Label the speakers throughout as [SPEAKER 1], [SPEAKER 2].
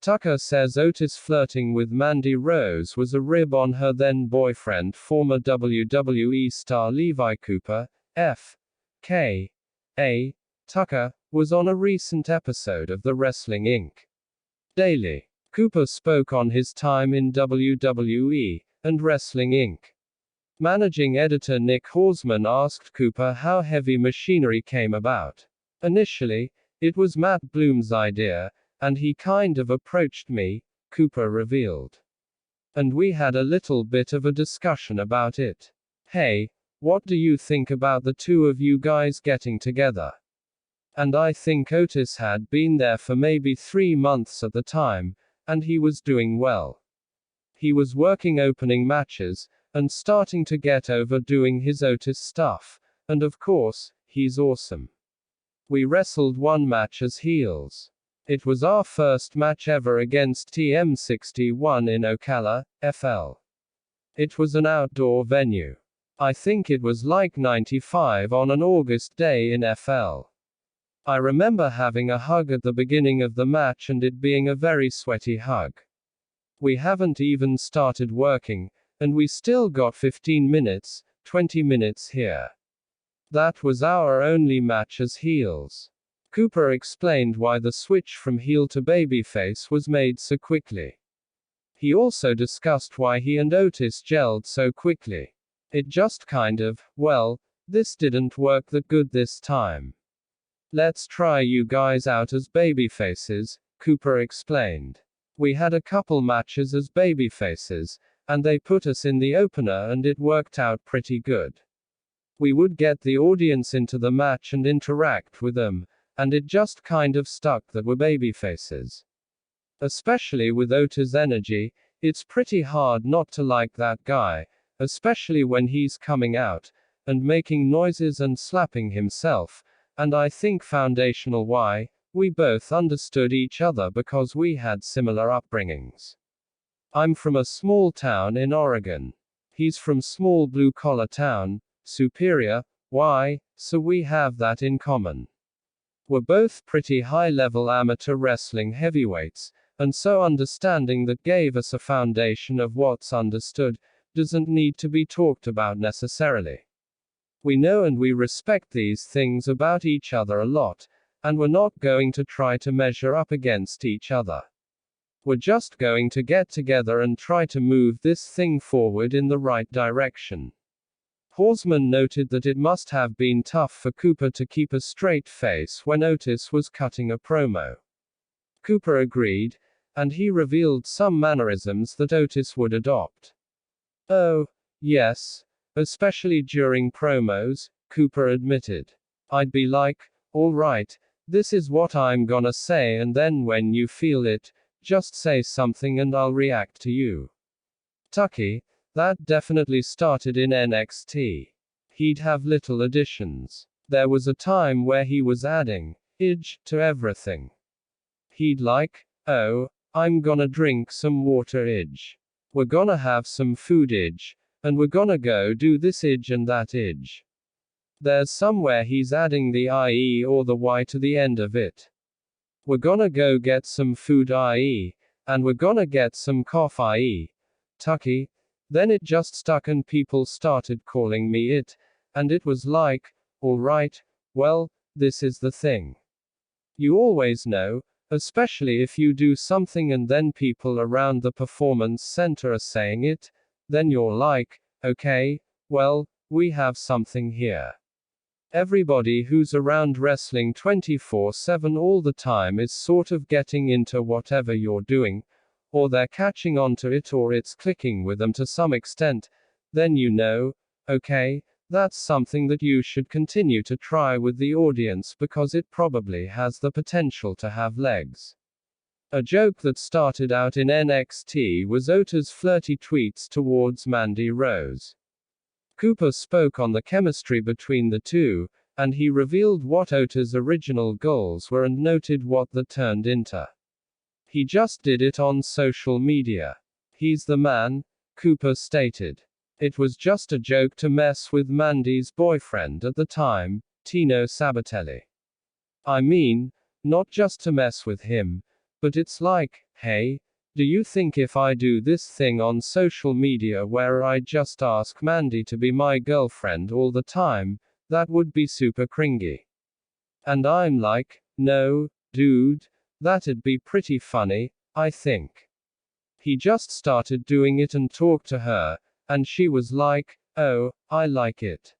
[SPEAKER 1] Tucker says Otis flirting with Mandy Rose was a rib on her then boyfriend, former WWE star Levi Cooper. F.K.A. Tucker was on a recent episode of the Wrestling Inc. Daily. Cooper spoke on his time in WWE and Wrestling Inc. Managing editor Nick Hausman asked Cooper how Heavy Machinery came about. Initially, it was Matt Bloom's idea, and he kind of approached me, Cooper revealed. And we had a little bit of a discussion about it. Hey, what do you think about the two of you guys getting together? And I think Otis had been there for maybe 3 months at the time, and he was doing well. He was working opening matches, and starting to get over doing his Otis stuff, and of course, he's awesome. We wrestled one match as heels. It was our first match ever against TM61 in Ocala, FL. It was an outdoor venue. I think it was like 95 on an August day in FL. I remember having a hug at the beginning of the match and it being a very sweaty hug. We haven't even started working, and we still got 15 minutes, 20 minutes here. That was our only match as heels. Cooper explained why the switch from heel to babyface was made so quickly. He also discussed why he and Otis gelled so quickly. It just kind of, well, this didn't work that good this time. Let's try you guys out as babyfaces, Cooper explained. We had a couple matches as babyfaces, and they put us in the opener and it worked out pretty good. We would get the audience into the match and interact with them, and it just kind of stuck that we're babyfaces. Especially with Otis' energy, it's pretty hard not to like that guy, especially when he's coming out, and making noises and slapping himself, and I think foundational why, we both understood each other because we had similar upbringings. I'm from a small town in Oregon. He's from small blue-collar town, Superior, why, so we have that in common. We're both pretty high-level amateur wrestling heavyweights, and so understanding that gave us a foundation of what's understood, doesn't need to be talked about necessarily. We know and we respect these things about each other a lot, and we're not going to try to measure up against each other. We're just going to get together and try to move this thing forward in the right direction. Hausman noted that it must have been tough for Cooper to keep a straight face when Otis was cutting a promo. Cooper agreed, and he revealed some mannerisms that Otis would adopt. Oh, yes, especially during promos, Cooper admitted. I'd be like, all right, this is what I'm gonna say, and then when you feel it, just say something and I'll react to you. Tucky, that definitely started in NXT. He'd have little additions. There was a time where he was adding "idge" to everything. He'd like, oh, I'm gonna drink some water idge. We're gonna have some food idge. And we're gonna go do this idge and that idge. There's somewhere he's adding the IE or the Y to the end of it. We're gonna go get some food IE, and we're gonna get some cough IE. Tucky. Then it just stuck and people started calling me it, and it was like, all right, well, this is the thing. You always know, especially if you do something and then people around the performance center are saying it, then you're like, okay, well, we have something here. Everybody who's around wrestling 24/7 all the time is sort of getting into whatever you're doing, or they're catching on to it, or it's clicking with them to some extent, then you know, okay, that's something that you should continue to try with the audience because it probably has the potential to have legs. A joke that started out in NXT was Otis' flirty tweets towards Mandy Rose. Cooper spoke on the chemistry between the two, and he revealed what Otis' original goals were and noted what that turned into. He just did it on social media. He's the man, Cooper stated. It was just a joke to mess with Mandy's boyfriend at the time, Tino Sabatelli. I mean, not just to mess with him, but it's like, Hey, do you think if I do this thing on social media where I just ask Mandy to be my girlfriend all the time, that would be super cringy? And I'm like, no, dude, that'd be pretty funny, I think. He just started doing it and talked to her, and she was like, oh, I like it.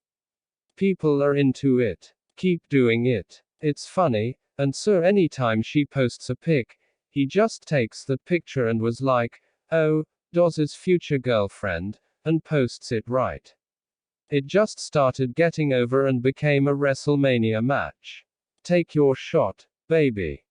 [SPEAKER 1] People are into it. Keep doing it. It's funny. And so anytime she posts a pic, he just takes the picture and was like, oh, Doz's future girlfriend, and posts it right. It just started getting over and became a WrestleMania match. Take your shot, baby.